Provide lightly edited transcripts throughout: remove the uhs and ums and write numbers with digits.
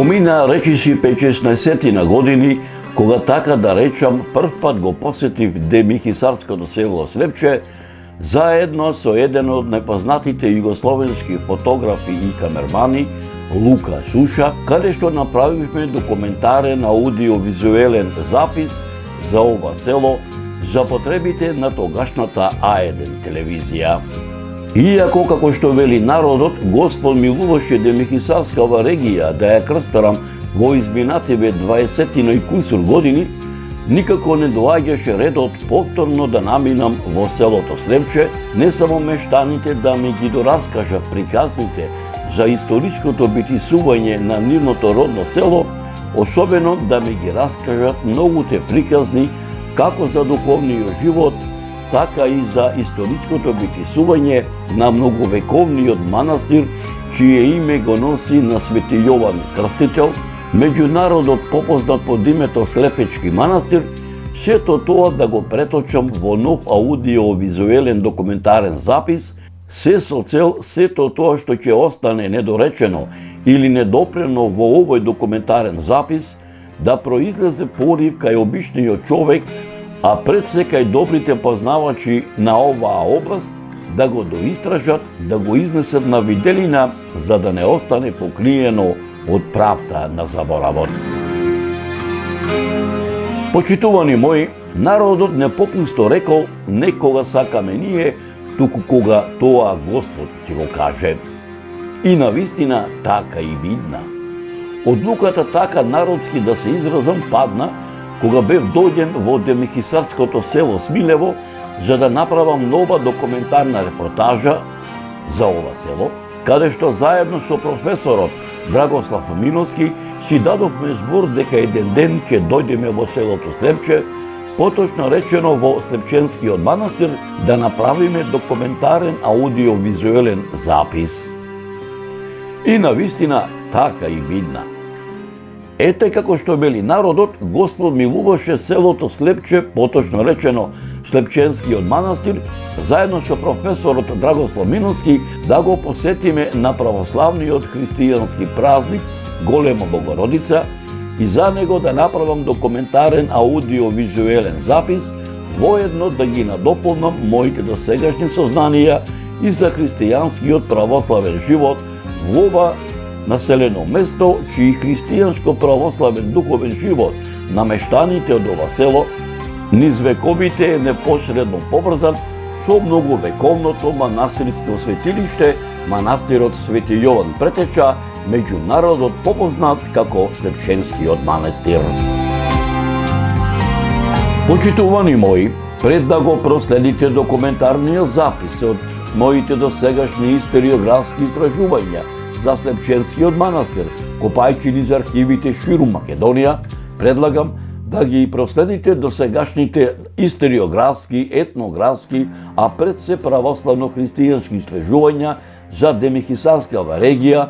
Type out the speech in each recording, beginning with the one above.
Помина речиси 5-16 години, кога така да речам прв пат го посетив Демихисарското село Слепче, заедно со еден од непознатите југословенски фотографи и камермани, Лука Суша, каде што направивме документарен аудиовизуелен запис за ова село за потребите на тогашната А1 телевизија. Иако, како што вели народот, Господ милуваше Демихисарскава регија да ја крстарам во изминативе 20 и кусур години, никако не доаѓаше редот повторно да наминам во селото Слепче, не само мештаните да ми ги дораскажат приказните за историчкото битисување на нивното родно село, особено да ми ги раскажат многуте приказни како за духовниот живот, така и за историчкото битисување на многовековниот манастир, чие име го носи на Свети Јован Крстител, меѓународот попознат под името Слепечки манастир, сето тоа да го преточам во нов аудиовизуелен документарен запис, се со цел сето тоа што ќе остане недоречено или недопрено во овој документарен запис, да произлезе порив кај обичниот човек, а пред се кај добрите познавачи на оваа област, да го доистражат, да го изнесат на виделина, за да не остане покриено од правда на заборавот. Почитувани мои, народот не попусто рекол некога сакаме ние, туку кога тоа Господ ќе го каже. И навистина така и видна. Одлуката така народски да се изразам падна, кога бев дојден во Демихисарското село Смилево, за да направам нова документарна репортажа за ова село, каде што заедно со професорот Драгослав Миновски си дадовме збор дека еден ден ќе дојдеме во селото Слепче, поточно речено во Слепченскиот манастир, да направиме документарен аудиовизуелен запис. И навистина така и видна. Ете како што вели народот, Господ милуваше селото Слепче, поточно речено Слепченскиот манастир, заедно со професорот Драгослав Миновски, да го посетиме на православниот христијански празник Голема Богородица и за него да направам документарен аудиовизуелен запис, воедно да ги надополнам моите досегашни сознанија и за христијанскиот православен живот во ова населено место, чии христијанско православен духовен живот на мештаните од ова село низ вековите е непосредно поврзан со многовековното манастирско светилиште, манастирот Свети Јован Претеча, меѓународот попознат како Слепченскиот манастир. Почитувани мои, пред да го проследите документарниот запис од моите досегашни историографски истражувања за Слепченскиот манастир, копајќи низ архивите ширум Македонија, предлагам да ги проследите досегашните историографски, етнографски, а пред се православно-христијански истражувања за Демихисарскава регија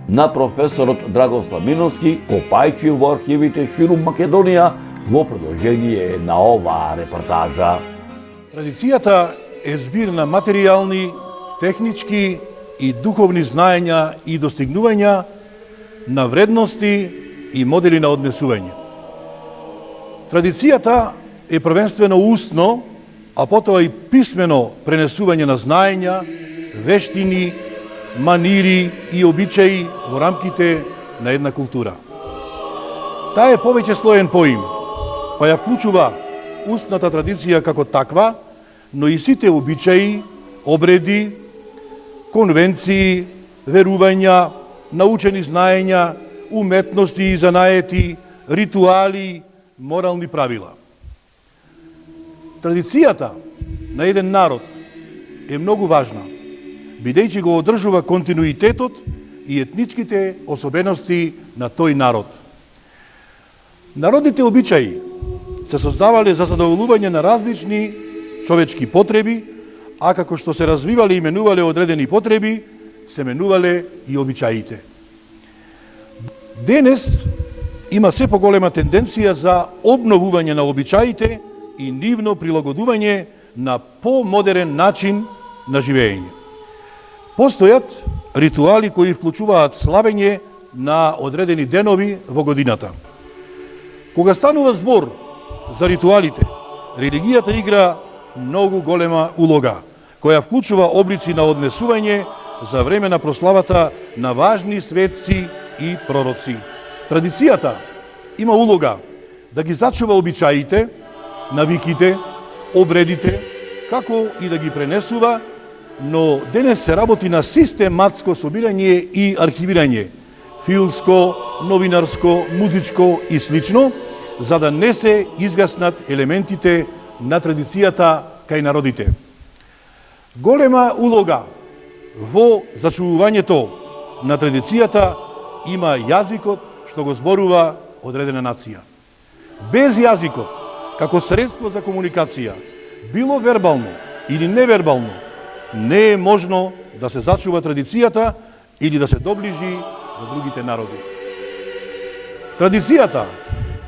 на професорот Драгослав Миновски, копајќи во архивите ширум Македонија, во продолжение на оваа репортажа. Традицијата е збир на материјални, технички и духовни знаења и достигнувања, на вредности и модели на однесување. Традицијата е првенствено устно, а потоа и писмено пренесување на знаења, вештини, манири и обичаи во рамките на една култура. Таа е повеќе слоен поим, па ја вклучува устната традиција како таква, но и сите обичаи, обреди, конвенции, верувања, научени знаења, уметности и занаети, ритуали, морални правила. Традицијата на еден народ е многу важна, бидејќи го одржува континуитетот и етничките особености на тој народ. Народните обичаи се создавале за задоволување на различни човечки потреби, а како што се развивале и менувале одредени потреби, се менувале и обичаите. Денес има се поголема тенденција за обновување на обичаите и нивно прилагодување на помодерен начин на живење. Постојат ритуали кои вклучуваат славење на одредени денови во годината. Кога станува збор за ритуалите, религијата игра многу голема улога, која вклучува облици на однесување за време на прославата на важни светци и пророци. Традицијата има улога да ги зачува обичаите, навиките, обредите, како и да ги пренесува, но денес се работи на систематско собирање и архивирање, филмско, новинарско, музичко и слично, за да не се изгаснат елементите на традицијата кај народите. Голема улога во зачувувањето на традицијата има јазикот што го зборува одредена нација. Без јазикот, како средство за комуникација, било вербално или невербално, не е можно да се зачува традицијата или да се доближи до другите народи. Традицијата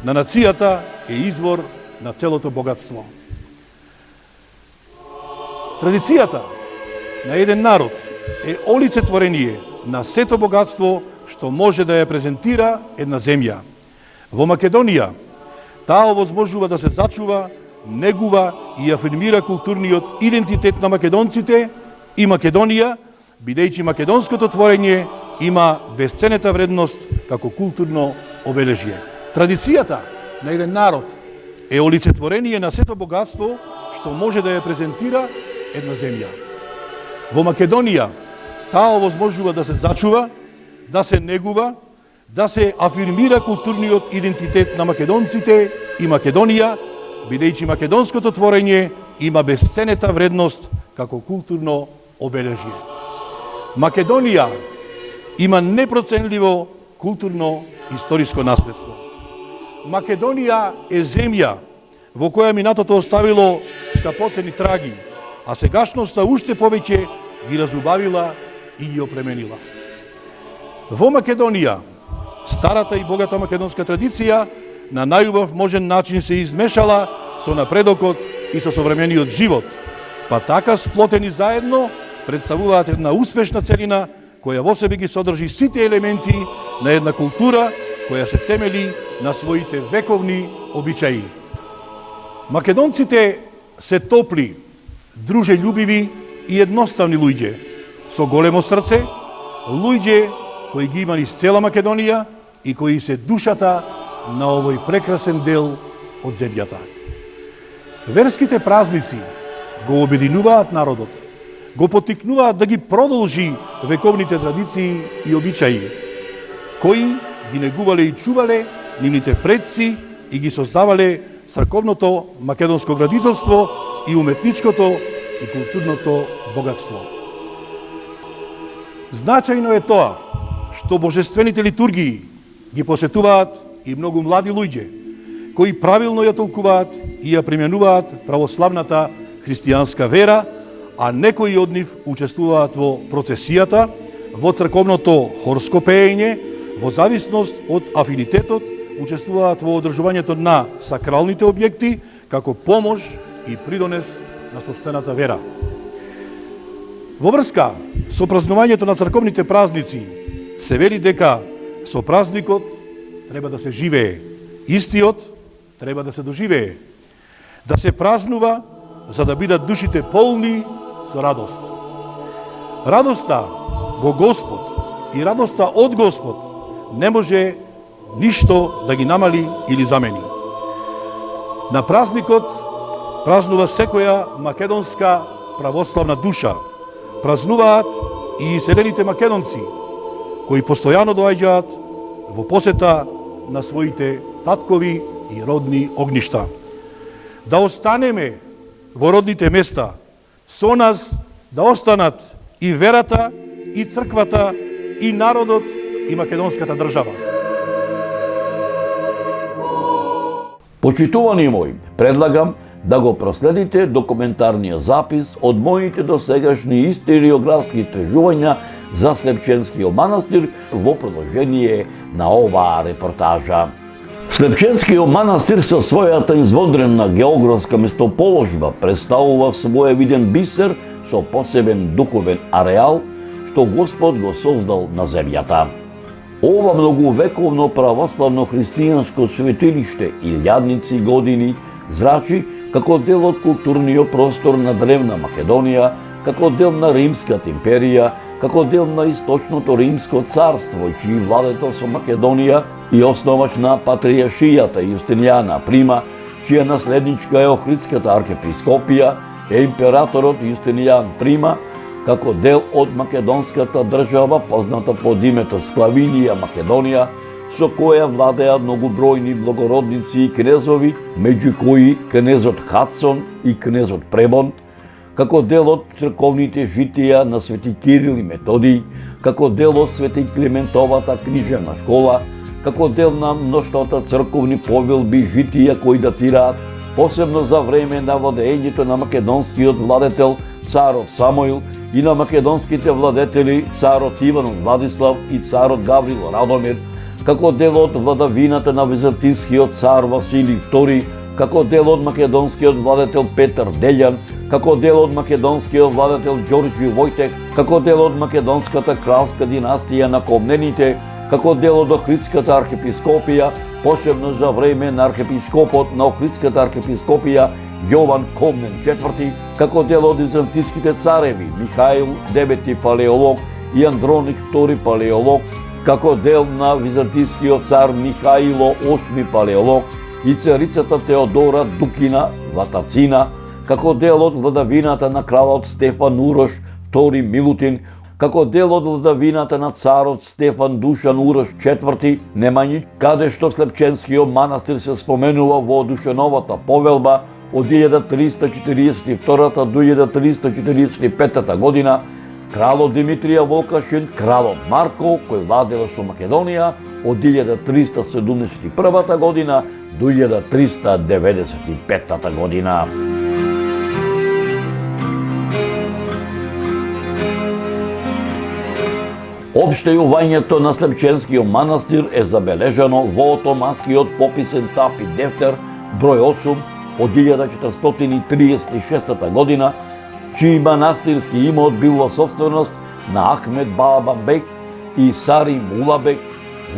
на нацијата е извор на целото богатство. Традицијата на еден народ е олицетворение на сето богатство што може да ја презентира една земја. Во Македонија таа овозможува да се зачува, негува и афирмира културниот идентитет на македонците и Македонија, бидејќи македонското творење има бесценета вредност како културно обележје. Традицијата на еден народ е олицетворение на сето богатство што може да ја презентира една земја. Во Македонија таа овозможува да се зачува, да се негува, да се афирмира културниот идентитет на македонците и Македонија, бидејќи македонското творење има бесценета вредност како културно обележје. Македонија има непроценливо културно-историско наследство. Македонија е земја во која минатото оставило скапоцени траги, а сегашноста уште повеќе ги разубавила и ги опременила. Во Македонија, старата и богата македонска традиција на најубав можен начин се измешала со напредокот и со современиот живот, па така сплотени заедно представуваат една успешна целина која во себе ги содржи сите елементи на една култура која се темели на своите вековни обичаи. Македонците се топли, дружелюбиви и едноставни луѓе, со големо срце, луѓе кои ги има низ цела Македонија и кои се душата на овој прекрасен дел од земјата. Верските празници го обединуваат народот, го поттикнуваат да ги продолжи вековните традиции и обичаи, кои ги негувале и чувале нивните предци и ги создавале црковното македонско градителство и уметничкото и културното богатство. Значајно е тоа што божествените литургии ги посетуваат и многу млади луѓе, кои правилно ја толкуваат и ја применуваат православната христијанска вера, а некои од нив учествуваат во процесијата, во црковното хорско пеење, во зависност од афинитетот, учествуваат во одржувањето на сакралните објекти, како помош и придонес на сопствената вера. Во врска со празнувањето на црковните празници, се вели дека со празникот треба да се живее, истиот треба да се доживее, да се празнува за да бидат душите полни со радост. Радоста во Господ и радоста од Господ не може ништо да ги намали или замени. На празникот празнува секоја македонска православна душа. Празнуваат и иселените македонци, кои постојано доаѓаат во посета на своите таткови и родни огништа. Да останеме во родните места, со нас да останат и верата, и црквата, и народот, и македонската држава. Почитувани мои, предлагам да го проследите документарниот запис од моите досегашни историографски истражувања за Слепченскиот манастир во продолжение на оваа репортажа. Слепченскиот манастир со својата извондрена географска местоположба представува своевиден бисер со посебен духовен ареал што Господ го создал на земјата. Ова многовековно православно христијанско светилиште илјадници години зрачи како дел од културниот простор на древна Македонија, како дел на Римската империја, како дел на Источното Римско царство, чиј владетел со Македонија и основач на патријаршијата Јустинијана Прима, чија наследничка е Охридската архиепископија, е императорот Јустинијан Прима, како дел од македонската држава, позната под името Склавинија Македонија, со која владеа многобројни благородници и кнезови, меѓу кои кнезот Хадсон и кнезот Пребонт, како дел од црковните житија на Свети Кирил и Методиј, како дел од Свети Климентовата книжевна школа, како дел на мноштвата црковни повелби и житија кои датираат посебно за време на владењето на македонскиот владетел царот Самоил и на македонските владетели царот Иван Владислав и царот Гаврил Радомир, како дел од владавината на византискиот цар Василий II, како дел од македонскиот владетел Петар Делјан, како дел од македонскиот владетел Ѓорѓи Војтех, како дел од македонската кралска династија на Комнените, како дел од Охридската архиепископија, посебно за време на архиепископот на Охридската архиепископија Јован Комнен IV, како дел од византиските цареви Михаил IX Палеолог и Андроник II Палеолог, како дел на византискиот цар Михаило VIII Палеолог и царицата Теодора Дукина Ватацина, како дел од владавината на кралот Стефан Урош II Милутин, како дел од владавината на царот Стефан Душан Урош IV Немањич, каде што Слепченскиот манастир се споменува во Душановата повелба од 1342 до 1345 година, кралот Димитрија Волкашин, кралот Марко, кој владеел со Македонија од 1371 година до 1395 година. Општејувањето на Слепченскиот манастир е забележано во Отоманскиот пописен тапи дефтер број 8 од 1436 година, чиј манастирски имот бил во собственост на Ахмед Балабанбек и Сари Мулабек,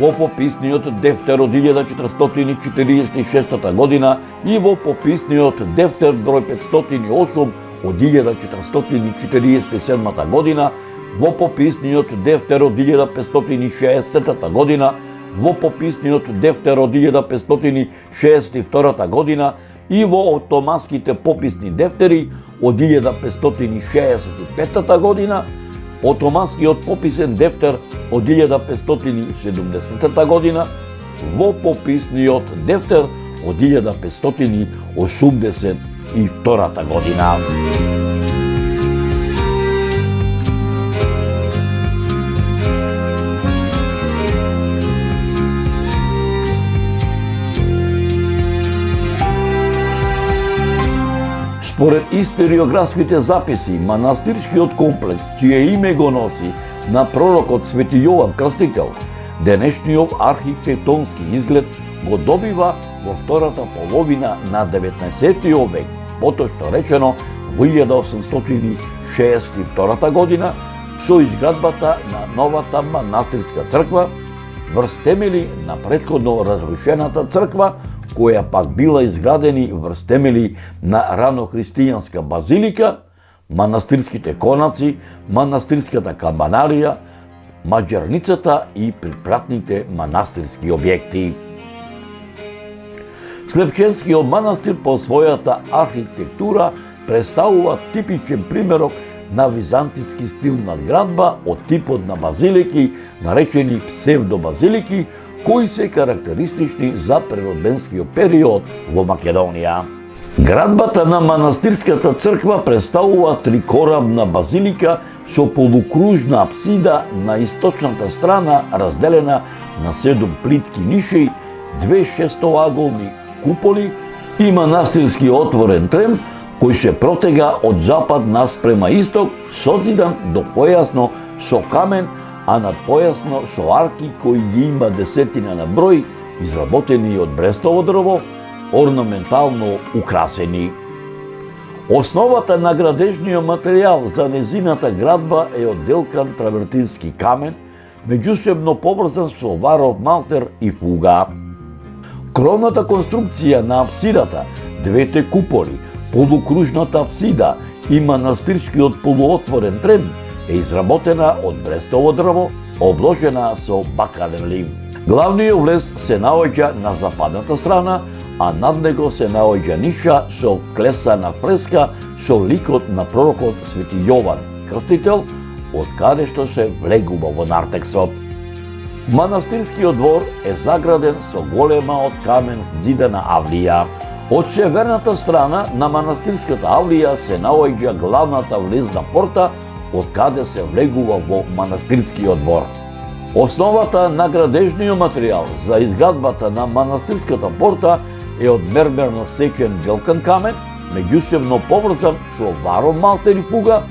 во пописниот дефтер од 1446 година и во пописниот дефтер број 508 од 1447 година, во пописниот дефтер од 1560 година, во пописниот дефтер од 1562 година и во отоманските пописни дефтери од 1565 година, отоманскиот пописен дефтер од 1570 година, во пописниот дефтер од 1582 година. Според историографските записи, манастирскиот комплекс, чие име го носи на пророкот Свети Јован Крстител, денешниот архитектонски изглед го добива во втората половина на 19. век, поточно речено во 1862 година, со изградбата на новата манастирска црква, врз темели на претходно разрушената црква, која пак била изградени врз темели на ранохристијанска базилика, манастирските конаци, манастирската камбанарија, маџарницата и припратните манастирски објекти. Слепченскиот манастир по својата архитектура представува типичен примерок на византиски стил надградба од типот на базилики, наречени псевдобазилики, кои се карактеристични за преродбенскиот период во Македонија. Градбата на манастирската црква представува трикорабна базилика со полукружна апсида на источната страна, разделена на 7 плитки ниши, 2 шестоаголни куполи и манастирски отворен трем, кој се протега од запад наспрема исток, созидан до појасно со камен, а над појасно со арки кои ги има десетина на број, изработени од брестово дрво, орнаментално украсени. Основата на градежниот материјал за незината градба е одделкан травертински камен, меѓусебно поврзан со варов малтер и фуга. Кровната конструкција на апсидата, двете куполи, полукружната апсида и манастирскиот полуотворен трен е изработена од брестово дрво, обложена со бакален лим. Главниот влез се наоѓа на западната страна, а над него се наоѓа ниша со клесана фреска со ликот на пророкот Свети Јован Крстител, од каде што се влегува во нартексот. Манастирскиот двор е заграден со голема од камен зидена авлија. Од северната страна на манастирската авлија се наоѓа главната влезна порта, од каде се влегува во манастирскиот двор. Основата на градежниот материјал за изградбата на манастирската порта е од мермерно сечен белкан камен, меѓусебно поврзан со варов малтер и фуга,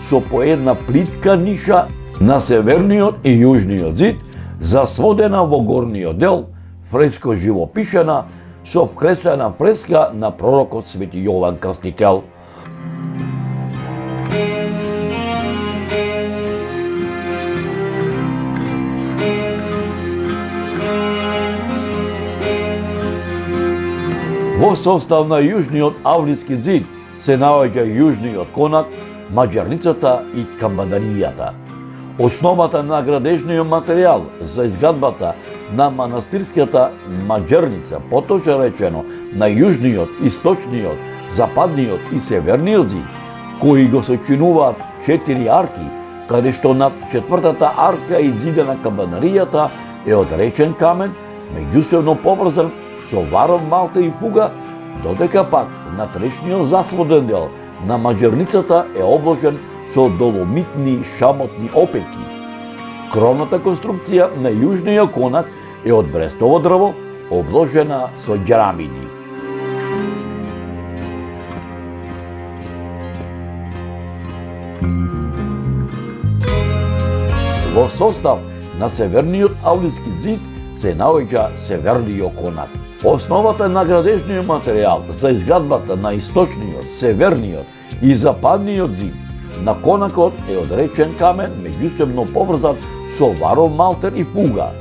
со по една плитка ниша на северниот и јужниот зид, засводена во горниот дел, фреско живопишена, со вкресена фреска на пророкот Свети Јован Крстител. Во состав на јужниот авлиски зид се наоѓа јужниот конак, маџарницата и камбанаријата. Основата на градежниот материјал за изградбата на манастирската маџарница, поточе речено на јужниот, источниот, западниот и северниот зид, кои го сочинуваат 4 арки, каде што над четвртата арка и зидена камбанаријата е од речен камен, меѓусебно поврзан со варов малтер и фуга, додека пак внатрешниот засводен дел на маџарницата е обложен со доломитни шамотни опеки. Кровната конструкција на јужниот конак е од брестово дрво, обложена со ѓерамиди. Во состав на северниот авлиски зид се наоѓа северниот конак. Основата на градежниот материјал за изградбата на источниот, северниот и западниот зид на конакот е од речен камен, меѓусебно поврзан со варов малтер и фуга.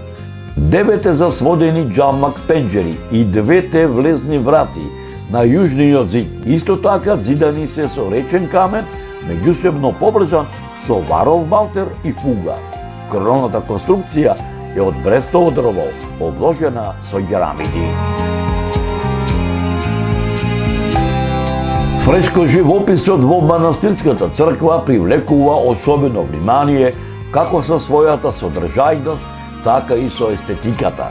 9 засводени џамак пенџери и 2 влезни врати на јужниот зид исто така зидани се со речен камен, меѓусебно поврзан со варов малтер и фуга. Кровната конструкција е од брестово дрво, обложена со ѓерамиди. Фреско живописот во манастирската црква привлекува особено внимание како со својата содржајност, така и со естетиката.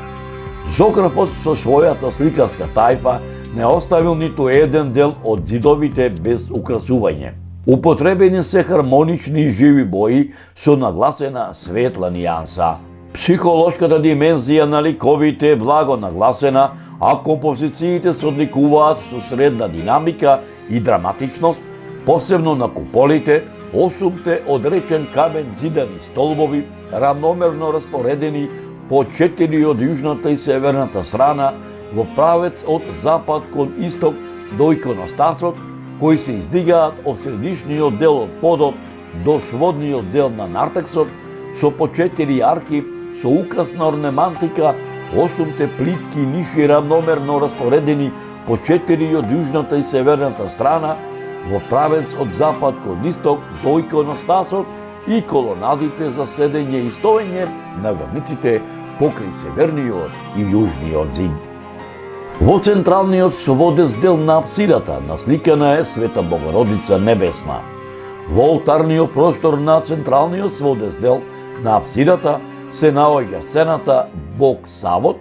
Зографот со својата сликарска тајфа не оставил ниту еден дел од зидовите без украсување. Употребени се хармонични и живи бои со нагласена светла нијанса. Психолошката димензија на ликовите е благо нагласена, а композициите се одликуваат со средна динамика и драматичност, посебно на куполите, 8 од речен камен зидани столбови, рамномерно распоредени по 4 од јужната и северната страна, во правец од запад кон исток до иконостасот, кои се издигаат од средишниот дел од подот до сводниот дел на нартексот, со по 4 арки, со украсна орнаментика, 8 плитки ниши рамномерно распоредени по 4 од јужната и северната страна, во правец од запад кон исток до иконостасот и колонадите за седење и стоење на верниците покрај северниот и јужниот зид. Во централниот сводез дел на апсидата насликана е Света Богородица Небесна. Во олтарниот простор на централниот сводез дел на апсидата се наоѓа сцената Бог Савот,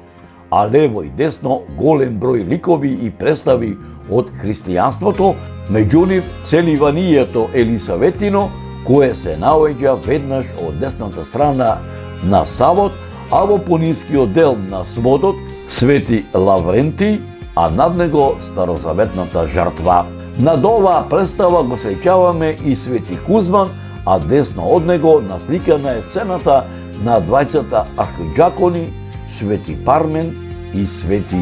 а лево и десно голем број ликови и представи од христијанството, меѓу нив Целиванието Елисаветино, кое се наоѓа веднаш од десната страна на Савот, а во понискиот дел на сводот Свети Лаврентий, а над него старозаветната жртва. Над оваа представа го среќаваме и Свети Кузман, а десно од него насликана е сцената на двајцата архиџакони, Свети Пармен и Свети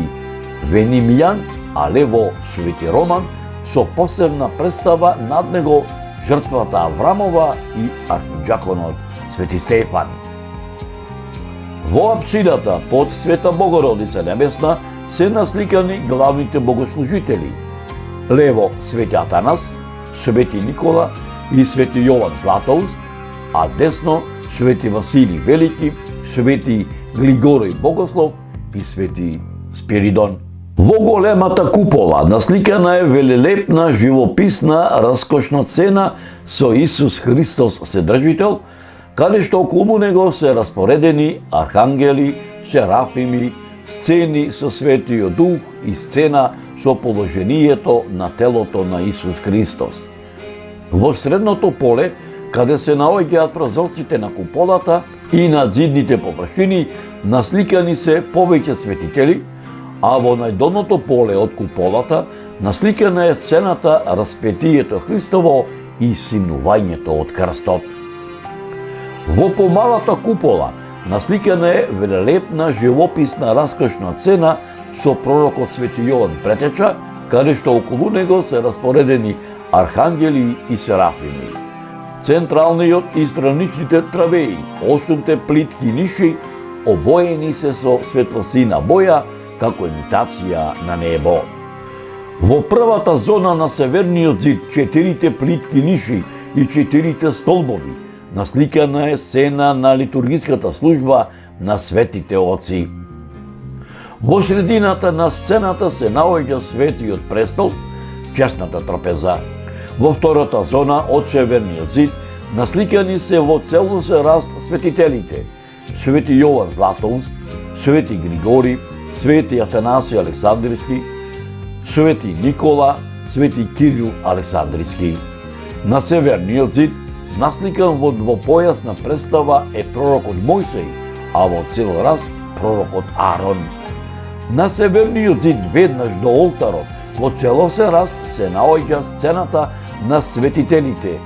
Венимијан, а лево Свети Роман, со посебна представа над него жртвата Аврамова и архиџаконот Свети Стефан. Во апсидата под Света Богородица Небесна се насликани главните богослужители. Лево Свети Атанас, Свети Никола и Свети Јован Златоуст, а десно Свети Василий Велики, Свети Глигорий Богослов и Свети Спиридон. Во големата купола насликана е велелепна, живописна, раскошна сцена со Исус Христос Вседржител, каде што околу него се распоредени архангели, серафими, сцени со Светиот Дух и сцена со положението на телото на Исус Христос. Во средното поле, каде се наоѓаат прозорците на куполата и на зидните површини, насликани се повеќе светители, а во најдолното поле од куполата насликана е сцената Распетието Христово и симнувањето од крстот. Во помалата купола насликана е велелепна, живописна, раскошна сцена со пророкот Свети Јован Претеча, каде што околу него се распоредени архангели и серафими. Централниот и страничните травеи, 8 плитки ниши, обоени се со светлосина боја, како имитација на небо. Во првата зона на северниот зид, 4 плитки ниши и 4 столбови, насликана е сцена на литургиската служба на светите оци. Во средината на сцената се наоѓа светиот престол, честната трапеза. Во втората зона од северниот зид насликани се во целосен раст светителите: Свети Јован Златоуст, Свети Григори, Свети Атанасий Александрийски, Свети Никола, Свети Кирил Александрийски. На северниот зид насликан во двопојасна представа е пророкот Мојсей, а во цел раст пророкот Арон. На северниот зид веднаш до олтарот во целосен раст се наоѓа сцената на светителите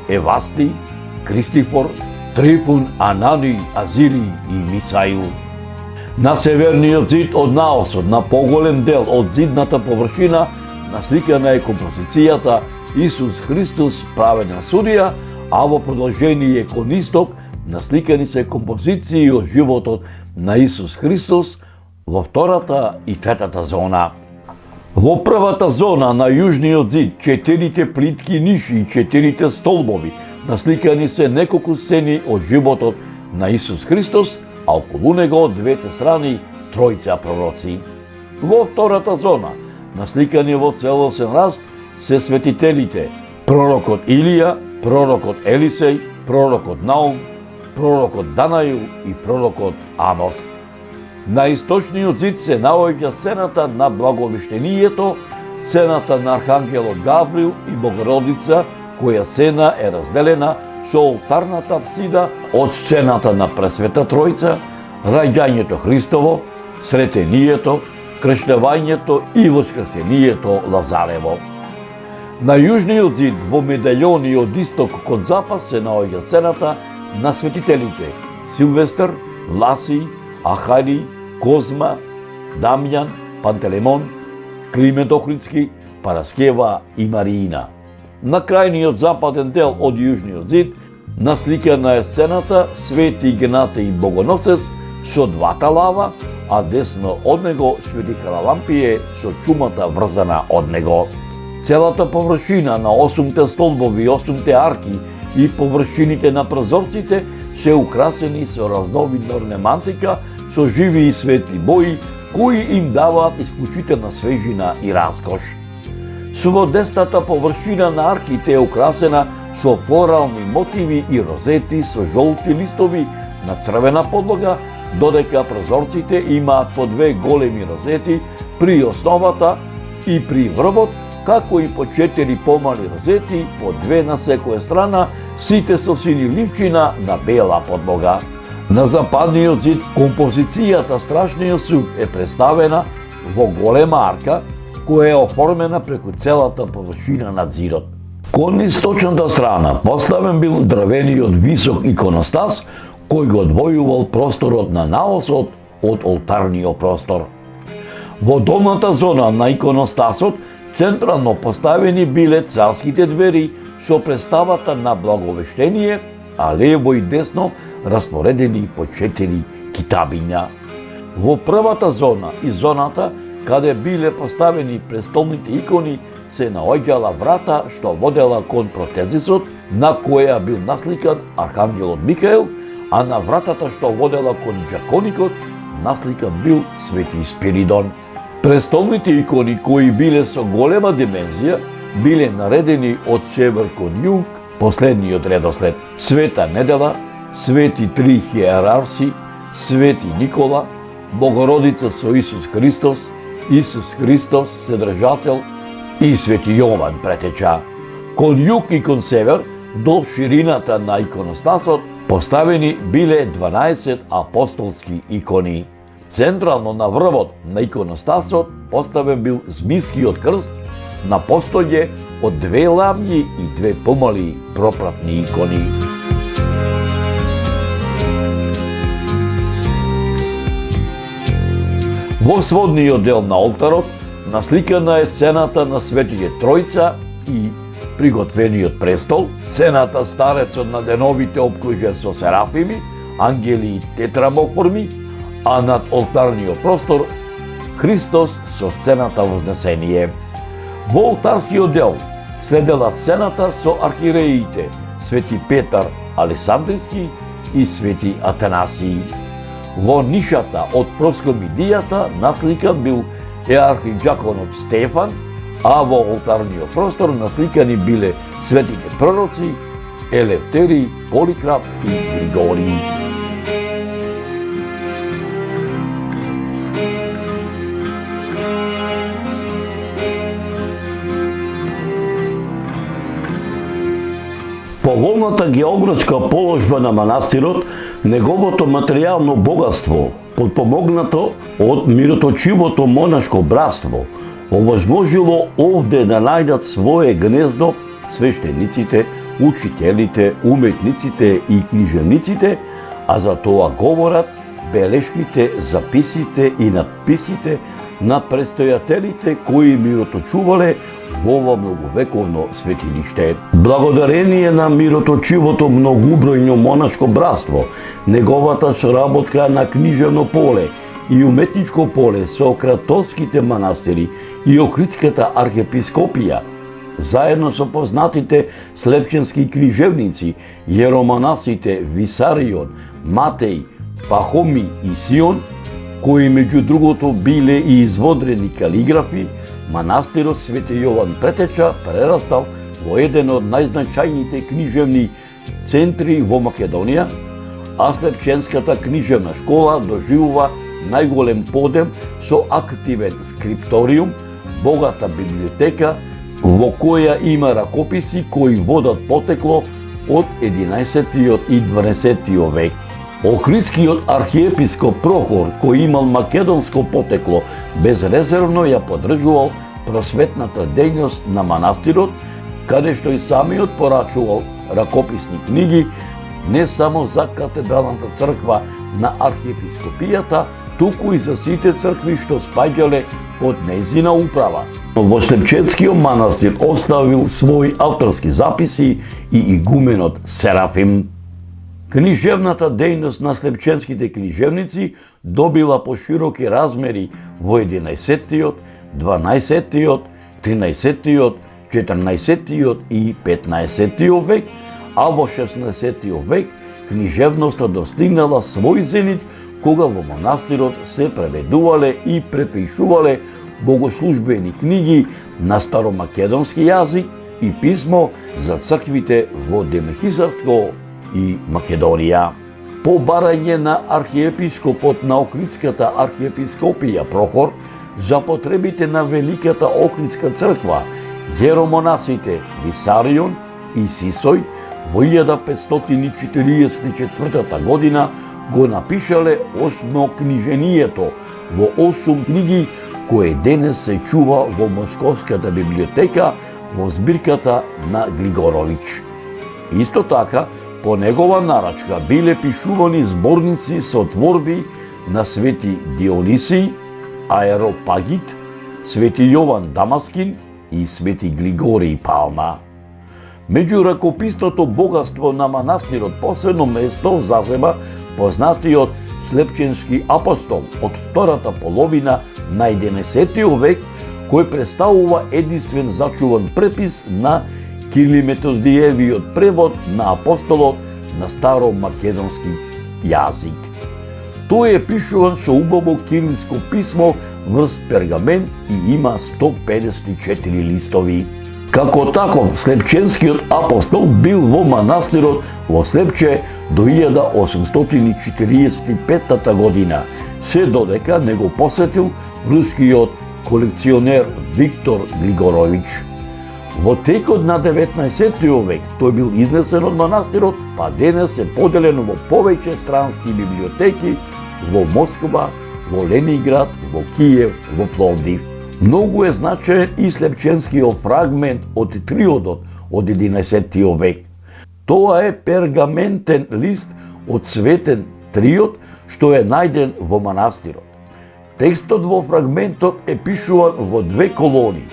Евасти, Кристифор, Трифун, Анани, Азири и Мисаил. На северниот зид од наосот на поголем дел од зидната површина насликана е композицијата Исус Христос праведен судија, а во продолжение кон исток насликани се композиции од животот на Исус Христос во втората и третата зона. Во првата зона на јужниот зид, 4 плитки ниши и 4 столбови, насликани се неколку сцени од животот на Исус Христос, а околу него од двете страни тројца пророци. Во втората зона, насликани во целосен раст, се светителите пророкот Илија, пророкот Елисеј, пророкот Наум, пророкот Данаил и пророкот Амос. На источниот зид се наоѓа сцената на благовештението, сцената на архангелот Гаврил и Богородица, која сцена е разделена со олтарната апсида од сцената на Пресвета Тројца, раѓањето Христово, сретението, крштевањето и воскресението Лазарево. На јужниот зид во медаљони од исток кон запад се наоѓа сцената на светителите Силвестр, Ласий, Ахари, Козма, Дамјан, Пантелеймон, Климент Охридски, Параскева и Мариина. На крајниот западен дел од јужниот зид насликана е сцената Свети Игнатиј Богоносец со двата лава, а десно од него Свети Харалампие со чумата врзана од него. Целата површина на 8 столбови и 8 арки и површините на прозорците се украсени со разновидна орнемантика со живи и светли бои, кои им даваат исклучителна свежина и раскош. Со десната површина на арките е украсена со флорални мотиви и розети со жолти листови на црвена подлога, додека прозорците имаат по 2 големи розети при основата и при врвот, како и по 4 помали розети, по 2 на секоја страна, сите со сини ливчина на бела подлога. На западниот зид композицијата Страшниот суд е представена во голема арка, која е оформена преку целата површина на зидот. Кон источната страна поставен бил дрвениот висок иконостас, кој го одвојувал просторот на наосот од олтарниот простор. Во долната зона на иконостасот централно поставени биле царските двери со представата на благовештение, а лево и десно распоредени по 4 китабиња. Во првата зона и зоната каде биле поставени престолните икони се наоѓала врата што водела кон протезисот, на која бил насликан архангелот Микаел, а на вратата што водела кон џаконикот насликан бил Свети Спиридон. Престолните икони кои биле со голема димензија биле наредени од север кон југ, последниот редослед: Света Недела, Свети три хиерарси, Свети Никола, Богородица со Исус Христос, Исус Христос Седржател и Свети Јован Претеча. Кон југ и кон север, до ширината на иконостасот, поставени биле 12 апостолски икони. Централно на врвот на иконостасот поставен бил змискиот крст на постоје од 2 лавњи и 2 помали пропратни икони. Во сводниот дел на олтарот насликана е сцената на Светите Тројца и приготвениот престол, сцената Старецот на деновите обкружен со серафими, ангели и тетраморфи, а над олтарниот простор Христос со сцената Вознесение. Во олтарскиот дел следела сцената со архиереите Свети Петар Алесандрински и Свети Атанасии. Во нишата од проскомидијата насликан бил архиџаконот Стефан, а во олтарниот простор насликани биле светите пророци Елефтерий, Поликрап и Григорий. По волната географска положба на манастирот, неговото материјално богатство, подпомогнато од мироточивото монашко братство, овозможило овде да најдат свое гнездо свештениците, учителите, уметниците и книжевниците, а за тоа говорат белешките, записите и надписите на престојателите кои мироточувале во ова многовековно светилиште. Благодарение на мироточивото многубројно монашко братство, неговата соработка на книжевно поле и уметничко поле со кратовските манастири и Охридската архиепископија, заедно со познатите слепченски книжевници, јеромонасите Висарион, Матеј, Пахоми и Сион, кои меѓу другото биле и изводрени калиграфи, манастирот Свети Јован Претеча прерастал во еден од најзначајните книжевни центри во Македонија, а Слепченската книжевна школа доживува најголем подем со активен скрипториум, богата библиотека во која има ракописи кои водат потекло од 11 и 12 век. Охридскиот архиепископ Прохор, кој имал македонско потекло, безрезервно ја поддржувал просветната дејност на манастирот, каде што и самиот порачувал ракописни книги не само за катедралната црква на архиепископијата, туку и за сите цркви што спаѓале под нејзина управа. Во Слепченскиот манастир оставил своји авторски записи и игуменот Серафим. Книжевната дејност на слепченските книжевници добила пошироки размери во 11-тиот, 12-тиот, 13-тиот, 14-тиот и 15-тиот век, а во 16-тиот век книжевноста достигнала свој зенит кога во манастирот се преведувале и препишувале богослужбени книги на старомакедонски јазик и писмо за црквите во Демехисарско и Македонија. По барање на архиепископот на Охридската архиепископија Прохор, за потребите на Великата Охридска црква, јеромонасите Висарион и Сисој во 1544 година го напишале осмокнижението во 8 книги, кои денес се чува во Московската библиотека во збирката на Григорович. Исто така, по негова нарачка биле пишувани зборници со творби на Свети Дионисий, Аеропагит, Свети Јован Дамаскин и Свети Григорий Палма. Меѓу ракописното богатство на манастирот посебно место зазема познатиот слепченски апостол од втората половина на 11 век, кој представува единствен зачуван препис на Кирило-Методиевиот превод на апостолот на старомакедонски јазик. Тој е пишуван со убаво кирилско писмо врз пергамент и има 154 листови. Како таков, Слепченскиот апостол бил во манастирот во Слепче до 1845 година, се додека не го посетил рускиот колекционер Виктор Григорович. Во текот на 19 век тој бил изнесен од манастирот, па денес е поделен во повеќе странски библиотеки во Москва, во Ленинград, во Киев, во Пловдив. Многу е значаен и слепченскиот фрагмент од триодот од 11 век. Тоа е пергаментен лист од светен триод што е најден во манастирот. Текстот во фрагментот е пишуван во две колони.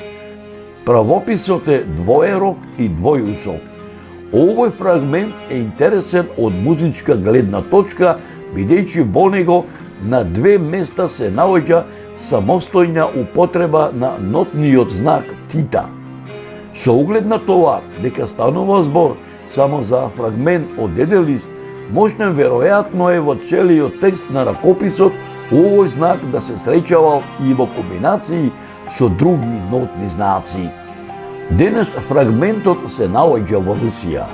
Правописот е двоерок и двојусок. Овој фрагмент е интересен од музичка гледна точка, бидејќи во него на две места се наоѓа самостојна употреба на нотниот знак тита. Со оглед на тоа дека станува збор само за фрагмент од еден лист, можна веројатно е во целиот текст на ракописот овој знак да се среќавал и во комбинации со други нотни знаци. Денес фрагментот се наоѓа во Русија.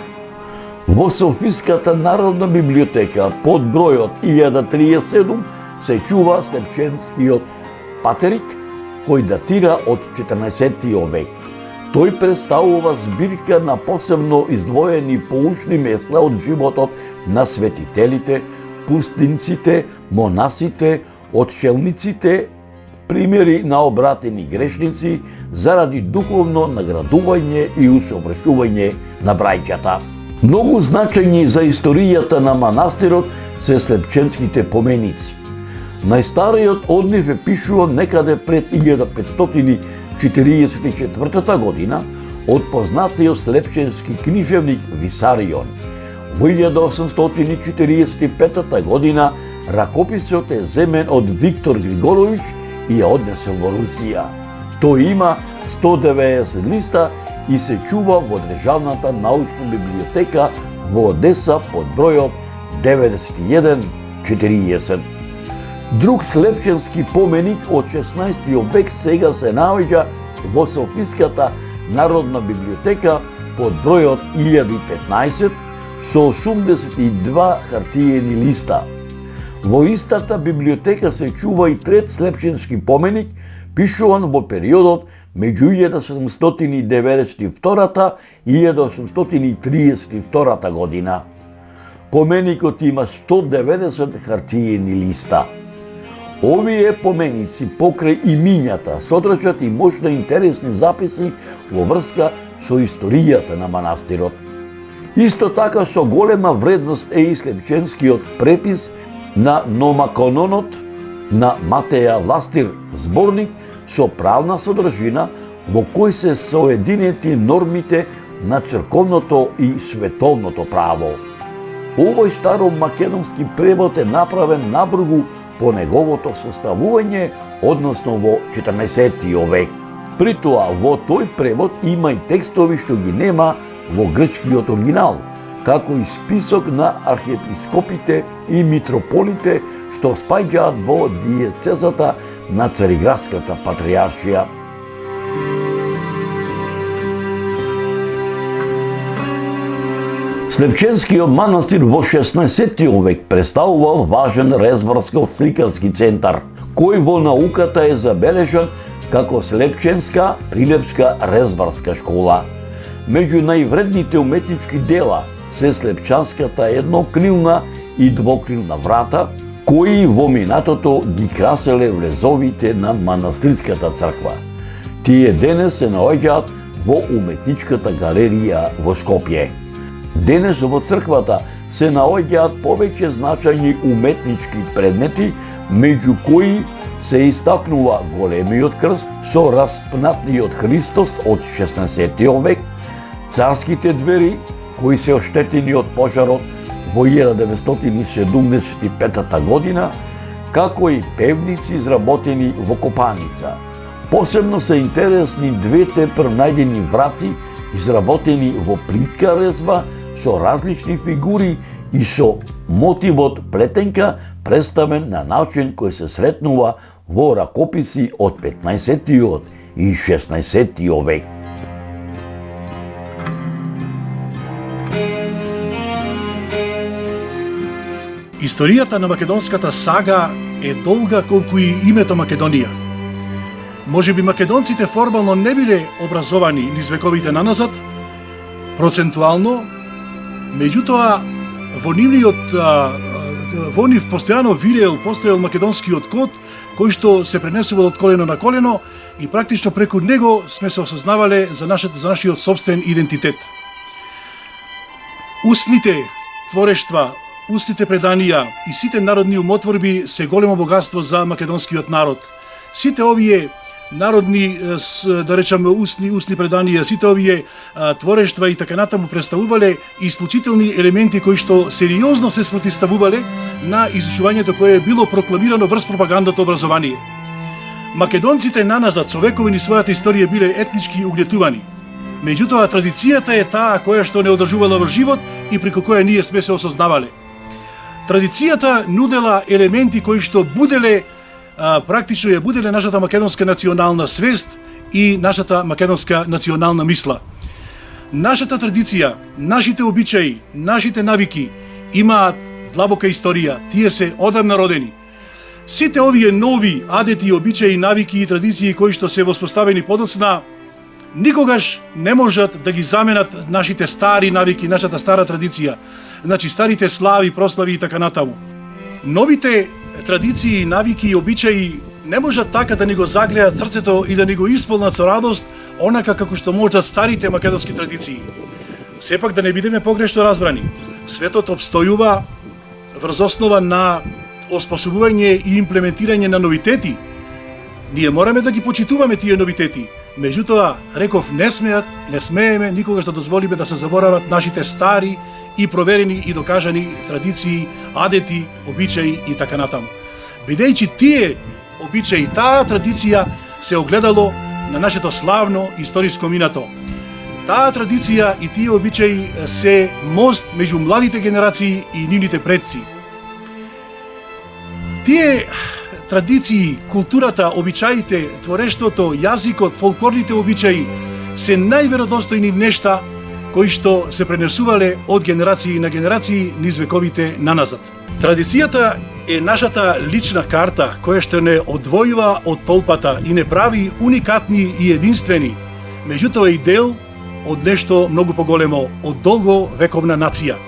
Во Софиската народна библиотека под бројот 1037 се чува слепченскиот патерик, кој датира од 14 век. Тој представува збирка на посебно издвоени поучни места од животот на светителите, пустинците, монасите, отшелниците, примери на обратени грешници заради духовно наградување и усовршување на брајќата. Многу значајни за историјата на манастирот се слепченските поменици. Најстариот од нив е пишуван некаде пред 1544 година од познатиот слепченски книжевник Висарион. Во 1845 година ракописот е земен од Виктор Григорович и е однесен во Русија. Тој има 190 листа и се чува во Државната научна библиотека во Одеса под бројот 9140. Друг слепченски поменик од 16 век сега се наоѓа во Софиската народна библиотека под бројот 1015 со 82 хартиени листа. Во истата библиотека се чува и трет слепченски поменик, пишуван во периодот меѓу 1792 и 1832 година. Поменикот има 190 хартиени листа. Овие поменици покрај имињата содржат и мощно интересни записи во врска со историјата на манастирот. Исто така со голема вредност е и слепченскиот препис на Номакононот на Матеја Властир, зборник со правна содржина во кој се соединети нормите на црковното и световното право. Овој старомакедонски превод е направен набргу по неговото составување, односно во 14 век. При тоа, во тој превод има и текстови што ги нема во грчкиот оригинал, како и список на архиепископите и митрополите што спаѓаат во диецезата на Цариградската патриаршија. Слепченскиот манастир во 16 век представувал важен резварско-сликарски центар, кој во науката е забележан како Слепченска прилепска резварска школа. Меѓу највредните уметнички дела се слепчанската еднокрилна и двокрилна врата, кои во минатото ги краселе влезовите на манастирската црква. Тие денес се наоѓаат во уметничката галерија во Скопје. Денес во црквата се наоѓаат повеќе значајни уметнички предмети, меѓу кои се истакнува големиот крст со распнатиот Христос од 16 век, царските двери кои се оштетени од пожарот во 1975 година, како и певници изработени во Копаница. Посебно се интересни двете пронајдени врати, изработени во плитка резба, со различни фигури и со мотивот плетенка, представен на начин кој се сретнува во ракописи од 15-тиот и 16-тиот век. Историјата на македонската сага е долга колку и името Македонија. Може би македонците формално не биле образовани низ вековите наназад, процентуално, меѓутоа во нив постојано постоел македонскиот код, кој што се пренесувал од колено на колено и практично преку него сме се осознавале за нашиот собствен идентитет. Устните творештва, устните преданија и сите народни умотворби се големо богатство за македонскиот народ. Сите овие народни, да речеме, устни преданија, сите овие творештва и така натаму представувале исклучителни елементи кои што сериозно се спротивставувале на изучувањето кое е било прокламирано врз пропагандата образование. Македонците наназад со векови низ својата историја биле етнички угнетувани. Меѓутоа традицијата е таа која што не одржувала во живот и преку која ние сме се осознавале. Традицијата нудела елементи кои што буделе практично ја буделе нашата македонска национална свест и нашата македонска национална мисла. Нашата традиција, нашите обичаи, нашите навики имаат длабока историја, тие се одамна родени. Сите овие нови адети, обичаи, навики и традиции кои што се воспоставени подоцна, никогаш не можат да ги заменат нашите стари навики, нашата стара традиција, значи старите слави, прослави и така натаму. Новите традиции, навики и обичаи не можат така да ни го загреат срцето и да ни го исполнат со радост, онака како што можат старите македонски традиции. Сепак да не бидеме погрешно разбрани, светот обстојува врз основа на оспособување и имплементирање на новитети. Ние мораме да ги почитуваме тие новитети. Меѓутоа, реков, не смееме никогаш да дозволиме да се заборават нашите стари и проверени и докажани традиции, адети, обичаи и така натаму. Бидејќи тие обичаи, таа традиција се огледало на нашето славно историско минато. Таа традиција и тие обичаи се мост меѓу младите генерации и нивните предци. Тие традиции, културата, обичаите, творештвото, јазикот, фолклорните обичаи се најверодостојни нешта кои што се пренесувале од генерации на генерации низ вековите наназад. Традицијата е нашата лична карта која што не одвојува од толпата и не прави уникатни и единствени, меѓутоа и дел од нешто многу поголемо, од долго вековна нација.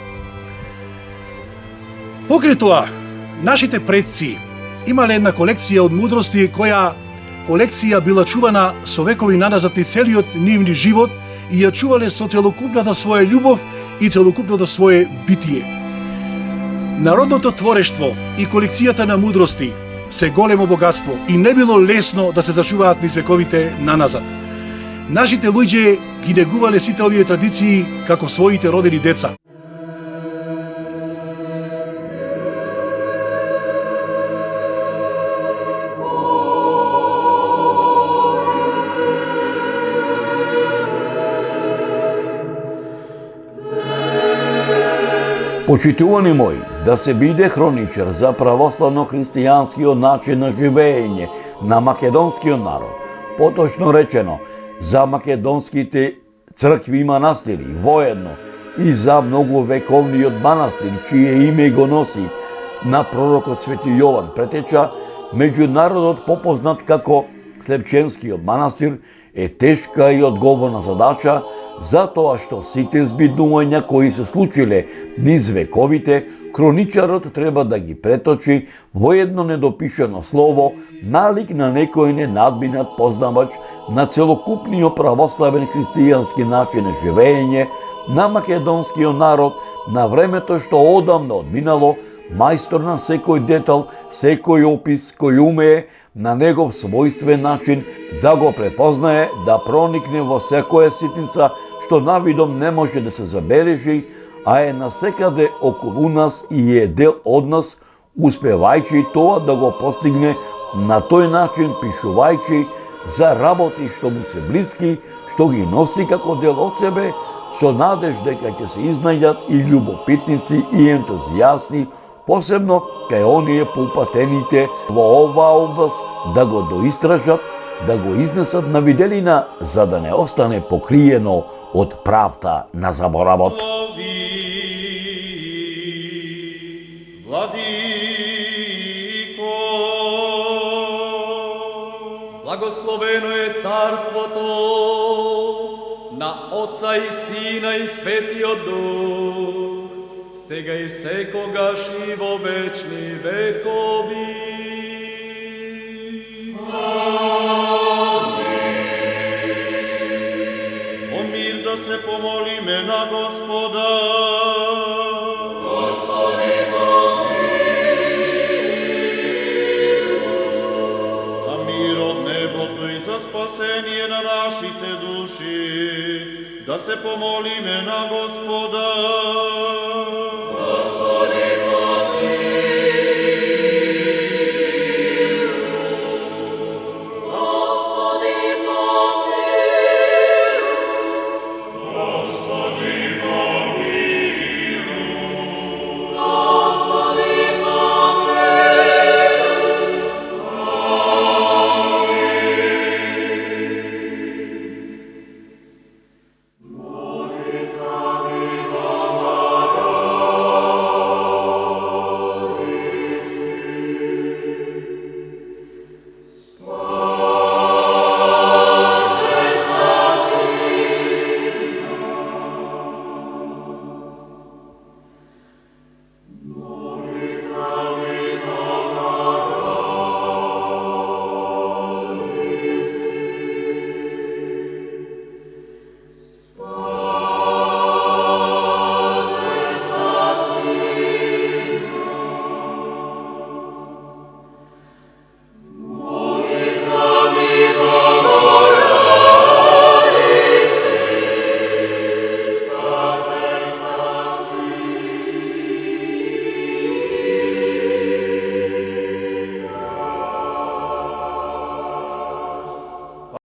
Покрај тоа, нашите предци имале една колекција од мудрости која колекција била чувана со векови наназад и целиот нивни живот и ја чувале со целокупната своја љубов и целокупното свое битие. Народното творештво и колекцијата на мудрости се големо богатство и не било лесно да се зачуваат низ вековите наназад. Нашите луѓе ги негувале сите овие традиции како своите родени деца. Почитувани мои, да се биде хроничар за православно-христијанскиот начин на живење на македонскиот народ, поточно речено, за македонските цркви и манастири, воедно и за многовековниот манастир, чие име го носи на пророкот Свети Јован Претеча, меѓу народот попознат како Слепченскиот манастир, е тешка и одговорна задача, затоа што сите збиднувања кои се случиле низ вековите, хроничарот треба да ги преточи во едно недопишано слово, налик на некој ненадминат познавач на целокупниот православен христијански начин на живење на македонскиот народ на времето што одамна одминало, мајстор на секој детал, секој опис кој умее на негов својствен начин да го препознае, да проникне во секоја ситница што навидом не може да се забележи, а е насекаде околу нас и е дел од нас, успевајќи тоа да го постигне на тој начин, пишувајќи за работи што му се блиски, што ги носи како дел од себе, со надеж дека ќе се изнајдат и љубопитници и ентузијасти, посебно кај оние поупатените во оваа област, да го доистражат, да го изнесат на виделина, за да не остане покриено од правда на заборавот. Владико, благословено е царството на Отца и Сина и Светиот Дух, сега и секогаш и во вечни векови. Во мир да се помолиме на Господа. Господи, за мир од небото и за спасение на нашите души, да се помолиме на Господа.